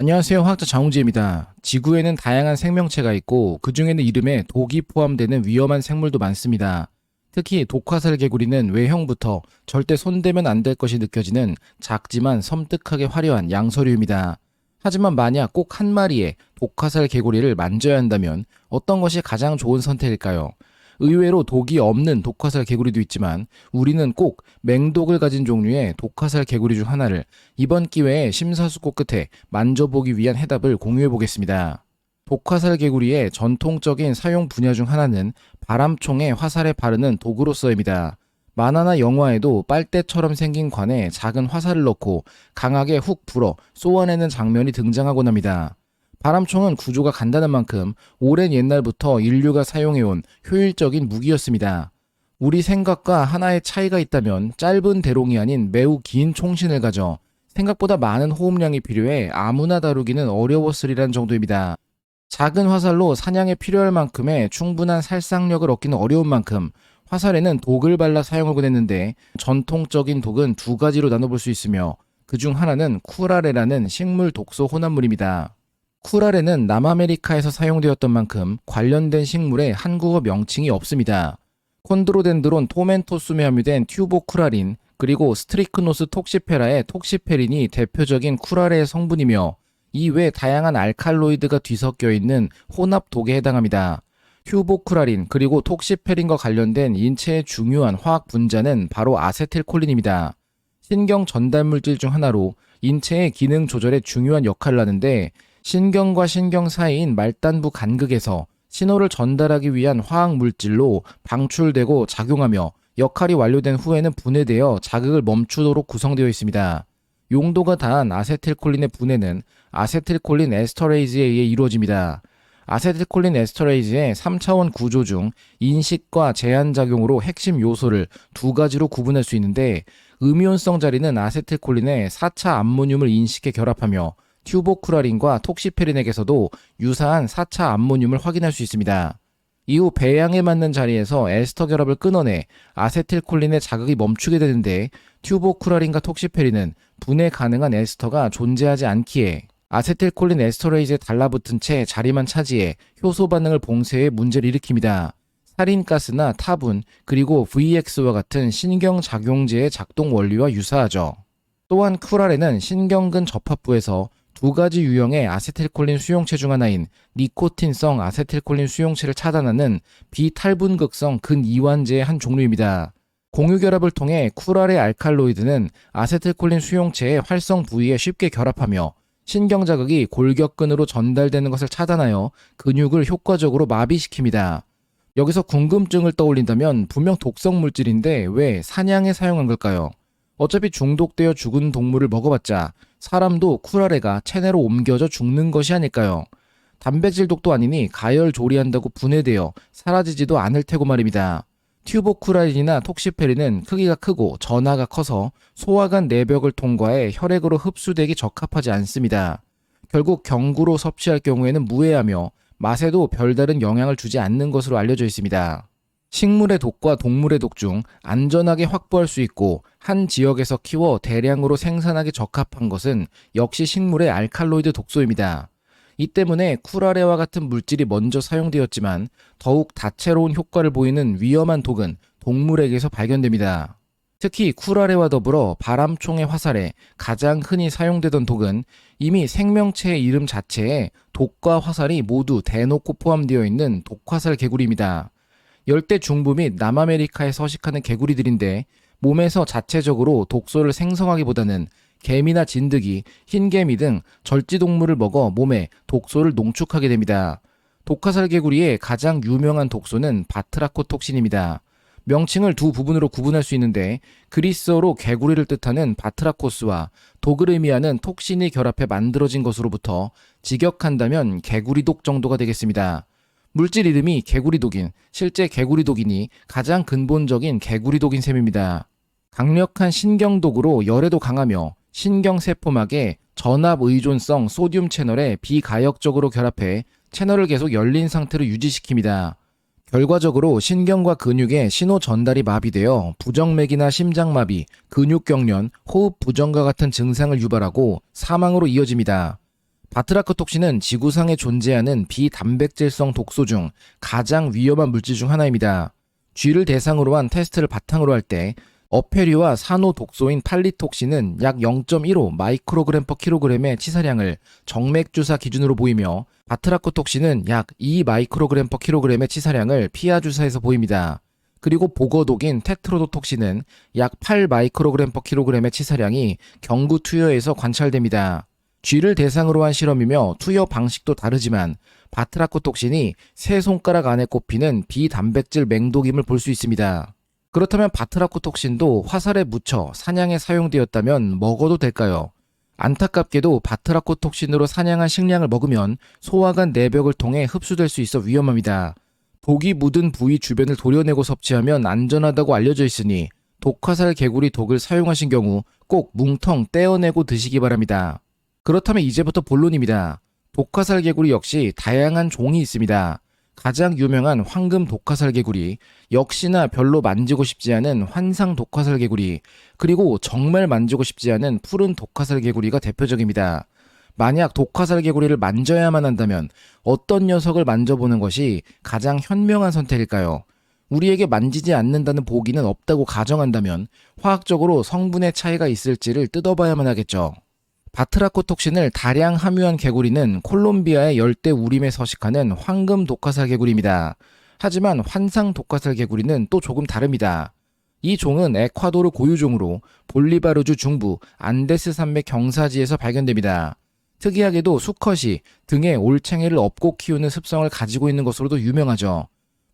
안녕하세요. 화학자 장우재입니다. 지구에는 다양한 생명체가 있고 그 중에는 이름에 독이 포함되는 위험한 생물도 많습니다. 특히 독화살 개구리는 외형부터 절대 손대면 안 될 것이 느껴지는 작지만 섬뜩하게 화려한 양서류입니다. 하지만 만약 꼭 한 마리의 독화살 개구리를 만져야 한다면 어떤 것이 가장 좋은 선택일까요? 의외로 독이 없는 독화살 개구리도 있지만 우리는 꼭 맹독을 가진 종류의 독화살 개구리 중 하나를 이번 기회에 심사숙고 끝에 만져보기 위한 해답을 공유해 보겠습니다. 독화살 개구리의 전통적인 사용 분야 중 하나는 바람총에 화살에 바르는 도구로서입니다. 만화나 영화에도 빨대처럼 생긴 관에 작은 화살을 넣고 강하게 훅 불어 쏘아내는 장면이 등장하곤 합니다. 바람총은 구조가 간단한 만큼 오랜 옛날부터 인류가 사용해온 효율적인 무기였습니다. 우리 생각과 하나의 차이가 있다면 짧은 대롱이 아닌 매우 긴 총신을 가져 생각보다 많은 호흡량이 필요해 아무나 다루기는 어려웠으리란 정도입니다. 작은 화살로 사냥에 필요할 만큼의 충분한 살상력을 얻기는 어려운 만큼 화살에는 독을 발라 사용하곤 했는데 전통적인 독은 두 가지로 나눠볼 수 있으며 그중 하나는 쿠라레라는 식물 독소 혼합물입니다. 쿠라레는 남아메리카에서 사용되었던 만큼 관련된 식물에 한국어 명칭이 없습니다. 콘드로덴드론 토멘토숨에 함유된 튜보쿠라린 그리고 스트리크노스 톡시페라의 톡시페린이 대표적인 쿠라레의 성분이며 이외 다양한 알칼로이드가 뒤섞여 있는 혼합 독에 해당합니다. 튜보쿠라린 그리고 톡시페린과 관련된 인체의 중요한 화학 분자는 바로 아세틸콜린입니다. 신경 전달 물질 중 하나로 인체의 기능 조절에 중요한 역할을 하는데 신경과 신경 사이인 말단부 간극에서 신호를 전달하기 위한 화학 물질로 방출되고 작용하며 역할이 완료된 후에는 분해되어 자극을 멈추도록 구성되어 있습니다. 용도가 다한 아세틸콜린의 분해는 아세틸콜린 에스터레이즈에 의해 이루어집니다. 아세틸콜린 에스터레이즈의 3차원 구조 중 인식과 제한작용으로 핵심 요소를 두 가지로 구분할 수 있는데 음이온성 자리는 아세틸콜린의 4차 암모늄을 인식해 결합하며 튜보쿠라린과 톡시페린에게서도 유사한 4차 암모늄을 확인할 수 있습니다. 이후 배양에 맞는 자리에서 에스터 결합을 끊어내 아세틸콜린의 자극이 멈추게 되는데 튜보쿠라린과 톡시페린은 분해 가능한 에스터가 존재하지 않기에 아세틸콜린 에스터레이즈에 달라붙은 채 자리만 차지해 효소 반응을 봉쇄해 문제를 일으킵니다. 살인가스나 타분 그리고 VX와 같은 신경작용제의 작동 원리와 유사하죠. 또한 쿠라레는 신경근 접합부에서 두 가지 유형의 아세틸콜린 수용체 중 하나인 니코틴성 아세틸콜린 수용체를 차단하는 비탈분극성 근이완제의 한 종류입니다. 공유결합을 통해 쿠라레 알칼로이드는 아세틸콜린 수용체의 활성 부위에 쉽게 결합하며 신경자극이 골격근으로 전달되는 것을 차단하여 근육을 효과적으로 마비시킵니다. 여기서 궁금증을 떠올린다면 분명 독성 물질인데 왜 사냥에 사용한 걸까요? 어차피 중독되어 죽은 동물을 먹어봤자 사람도 쿠라레가 체내로 옮겨져 죽는 것이 아닐까요? 단백질 독도 아니니 가열 조리한다고 분해되어 사라지지도 않을 테고 말입니다. 튜보쿠라린이나 톡시페린은 크기가 크고 전하가 커서 소화관 내벽을 통과해 혈액으로 흡수되기 적합하지 않습니다. 결국 경구로 섭취할 경우에는 무해하며 맛에도 별다른 영향을 주지 않는 것으로 알려져 있습니다. 식물의 독과 동물의 독 중 안전하게 확보할 수 있고 한 지역에서 키워 대량으로 생산하기 적합한 것은 역시 식물의 알칼로이드 독소입니다. 이 때문에 쿠라레와 같은 물질이 먼저 사용되었지만 더욱 다채로운 효과를 보이는 위험한 독은 동물에게서 발견됩니다. 특히 쿠라레와 더불어 바람총의 화살에 가장 흔히 사용되던 독은 이미 생명체의 이름 자체에 독과 화살이 모두 대놓고 포함되어 있는 독화살 개구리입니다. 열대 중부 및 남아메리카에 서식하는 개구리들인데 몸에서 자체적으로 독소를 생성하기보다는 개미나 진드기, 흰개미 등 절지동물을 먹어 몸에 독소를 농축하게 됩니다. 독화살 개구리의 가장 유명한 독소는 바트라코톡신입니다. 명칭을 두 부분으로 구분할 수 있는데 그리스어로 개구리를 뜻하는 바트라코스와 독을 의미하는 톡신이 결합해 만들어진 것으로부터 직역한다면 개구리독 정도가 되겠습니다. 물질 이름이 개구리독인, 실제 개구리독이니 가장 근본적인 개구리독인 셈입니다. 강력한 신경독으로 열에도 강하며 신경세포막에 전압의존성 소듐 채널에 비가역적으로 결합해 채널을 계속 열린 상태로 유지시킵니다. 결과적으로 신경과 근육의 신호 전달이 마비되어 부정맥이나 심장마비, 근육경련, 호흡 부정과 같은 증상을 유발하고 사망으로 이어집니다. 바트라크톡신은 지구상에 존재하는 비단백질성 독소 중 가장 위험한 물질 중 하나입니다. 쥐를 대상으로 한 테스트를 바탕으로 할 때 어패류와 산호 독소인 팔리톡신은 약 0.15 마이크로그램 퍼 킬로그램의 치사량을 정맥 주사 기준으로 보이며 바트라크톡신은 약 2 마이크로그램 퍼 킬로그램의 치사량을 피하 주사에서 보입니다. 그리고 보거독인 테트로도톡신은 약 8 마이크로그램 퍼 킬로그램의 치사량이 경구 투여에서 관찰됩니다. 쥐를 대상으로 한 실험이며 투여 방식도 다르지만 바트라크톡신이 세 손가락 안에 꼽히는 비단백질 맹독임을 볼 수 있습니다. 그렇다면 바트라크톡신도 화살에 묻혀 사냥에 사용되었다면 먹어도 될까요? 안타깝게도 바트라크톡신으로 사냥한 식량을 먹으면 소화관 내벽을 통해 흡수될 수 있어 위험합니다. 독이 묻은 부위 주변을 도려내고 섭취하면 안전하다고 알려져 있으니 독화살 개구리 독을 사용하신 경우 꼭 뭉텅 떼어내고 드시기 바랍니다. 그렇다면 이제부터 본론입니다. 독화살 개구리 역시 다양한 종이 있습니다. 가장 유명한 황금 독화살 개구리, 역시나 별로 만지고 싶지 않은 환상 독화살 개구리, 그리고 정말 만지고 싶지 않은 푸른 독화살 개구리가 대표적입니다. 만약 독화살 개구리를 만져야만 한다면 어떤 녀석을 만져보는 것이 가장 현명한 선택일까요? 우리에게 만지지 않는다는 보기는 없다고 가정한다면 화학적으로 성분의 차이가 있을지를 뜯어봐야만 하겠죠. 바트라크톡신을 다량 함유한 개구리는 콜롬비아의 열대 우림에 서식하는 황금 독화살 개구리입니다. 하지만 환상 독화살 개구리는 또 조금 다릅니다. 이 종은 에콰도르 고유종으로 볼리바르주 중부 안데스 산맥 경사지에서 발견됩니다. 특이하게도 수컷이 등에 올챙이를 업고 키우는 습성을 가지고 있는 것으로도 유명하죠.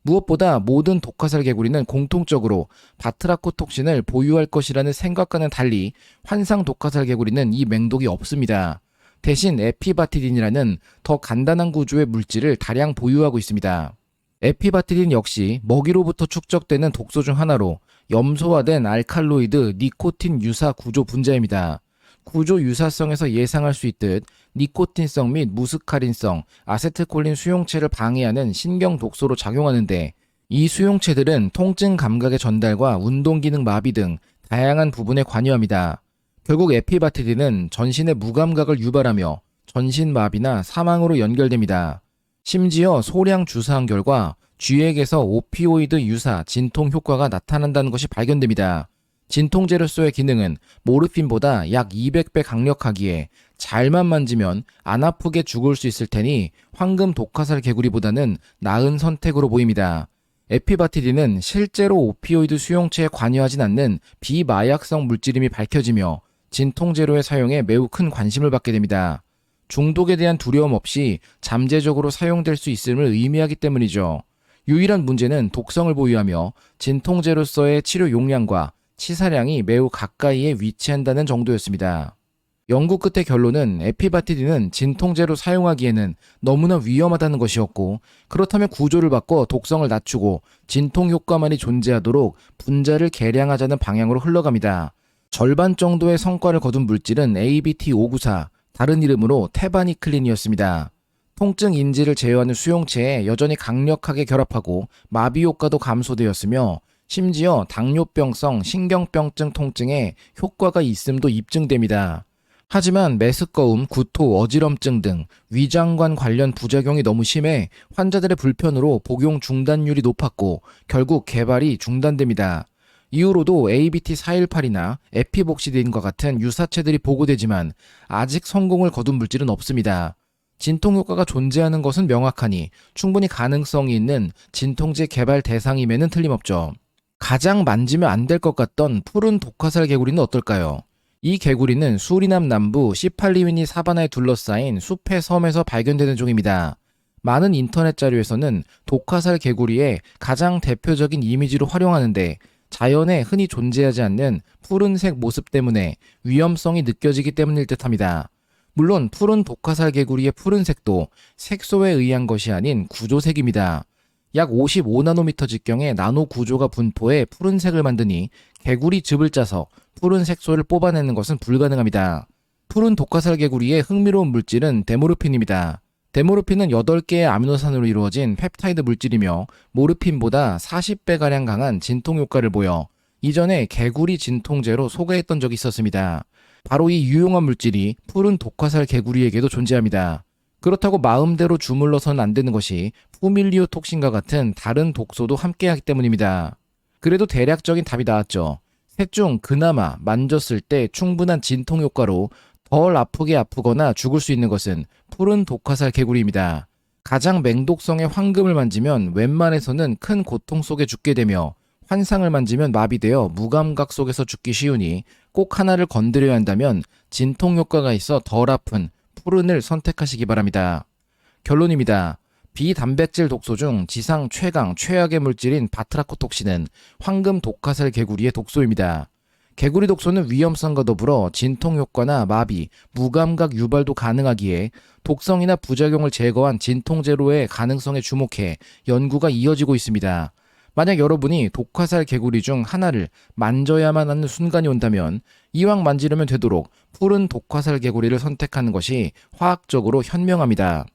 무엇보다 모든 독화살 개구리는 공통적으로 바트라크톡신을 보유할 것이라는 생각과는 달리 환상 독화살 개구리는 이 맹독이 없습니다. 대신 에피바티딘이라는 더 간단한 구조의 물질을 다량 보유하고 있습니다. 에피바티딘 역시 먹이로부터 축적되는 독소 중 하나로 염소화된 알칼로이드 니코틴 유사 구조 분자입니다. 구조 유사성에서 예상할 수 있듯 니코틴성 및 무스카린성, 아세트콜린 수용체를 방해하는 신경 독소로 작용하는데 이 수용체들은 통증 감각의 전달과 운동기능 마비 등 다양한 부분에 관여합니다. 결국 에피바티딘은 전신의 무감각을 유발하며 전신 마비나 사망으로 연결됩니다. 심지어 소량 주사한 결과 쥐에게서 오피오이드 유사 진통 효과가 나타난다는 것이 발견됩니다. 진통제로서의 기능은 모르핀보다 약 200배 강력하기에 잘만 만지면 안 아프게 죽을 수 있을 테니 황금 독화살 개구리보다는 나은 선택으로 보입니다. 에피바티딘은 실제로 오피오이드 수용체에 관여하진 않는 비마약성 물질임이 밝혀지며 진통제로의 사용에 매우 큰 관심을 받게 됩니다. 중독에 대한 두려움 없이 잠재적으로 사용될 수 있음을 의미하기 때문이죠. 유일한 문제는 독성을 보유하며 진통제로서의 치료 용량과 치사량이 매우 가까이에 위치한다는 정도였습니다. 연구 끝의 결론은 에피바티딘은 진통제로 사용하기에는 너무나 위험하다는 것이었고, 그렇다면 구조를 바꿔 독성을 낮추고 진통 효과만이 존재하도록 분자를 개량하자는 방향으로 흘러갑니다. 절반 정도의 성과를 거둔 물질은 ABT594, 다른 이름으로 테바니클린이었습니다. 통증 인지를 제어하는 수용체에 여전히 강력하게 결합하고 마비 효과도 감소되었으며 심지어 당뇨병성 신경병증 통증에 효과가 있음도 입증됩니다. 하지만 메스꺼움, 구토, 어지럼증 등 위장관 관련 부작용이 너무 심해 환자들의 불편으로 복용 중단율이 높았고 결국 개발이 중단됩니다. 이후로도 ABT418이나 에피복시딘과 같은 유사체들이 보고되지만 아직 성공을 거둔 물질은 없습니다. 진통 효과가 존재하는 것은 명확하니 충분히 가능성이 있는 진통제 개발 대상임에는 틀림없죠. 가장 만지면 안 될 것 같던 푸른 독화살 개구리는 어떨까요? 이 개구리는 수리남 남부 시팔리미니 사바나에 둘러싸인 숲의 섬에서 발견되는 종입니다. 많은 인터넷 자료에서는 독화살 개구리의 가장 대표적인 이미지로 활용하는데 자연에 흔히 존재하지 않는 푸른색 모습 때문에 위험성이 느껴지기 때문일 듯합니다. 물론 푸른 독화살 개구리의 푸른색도 색소에 의한 것이 아닌 구조색입니다. 약 55나노미터 직경의 나노 구조가 분포해 푸른색을 만드니 개구리 즙을 짜서 푸른 색소를 뽑아내는 것은 불가능합니다. 푸른 독화살 개구리의 흥미로운 물질은 데모르핀입니다. 데모르핀은 8개의 아미노산으로 이루어진 펩타이드 물질이며 모르핀보다 40배가량 강한 진통 효과를 보여 이전에 개구리 진통제로 소개했던 적이 있었습니다. 바로 이 유용한 물질이 푸른 독화살 개구리에게도 존재합니다. 그렇다고 마음대로 주물러서는 안 되는 것이 푸밀리오톡신과 같은 다른 독소도 함께하기 때문입니다. 그래도 대략적인 답이 나왔죠. 셋 중 그나마 만졌을 때 충분한 진통 효과로 덜 아프게 아프거나 죽을 수 있는 것은 푸른 독화살 개구리입니다. 가장 맹독성의 황금을 만지면 웬만해서는 큰 고통 속에 죽게 되며 환상을 만지면 마비되어 무감각 속에서 죽기 쉬우니 꼭 하나를 건드려야 한다면 진통 효과가 있어 덜 아픈 푸른을 선택하시기 바랍니다. 결론입니다. 비단백질 독소 중 지상 최강 최악의 물질인 바트라코톡신은 황금 독화살 개구리의 독소입니다. 개구리 독소는 위험성과 더불어 진통 효과나 마비, 무감각 유발도 가능하기에 독성이나 부작용을 제거한 진통제로의 가능성에 주목해 연구가 이어지고 있습니다. 만약 여러분이 독화살 개구리 중 하나를 만져야만 하는 순간이 온다면 이왕 만지려면 되도록 푸른 독화살 개구리를 선택하는 것이 화학적으로 현명합니다.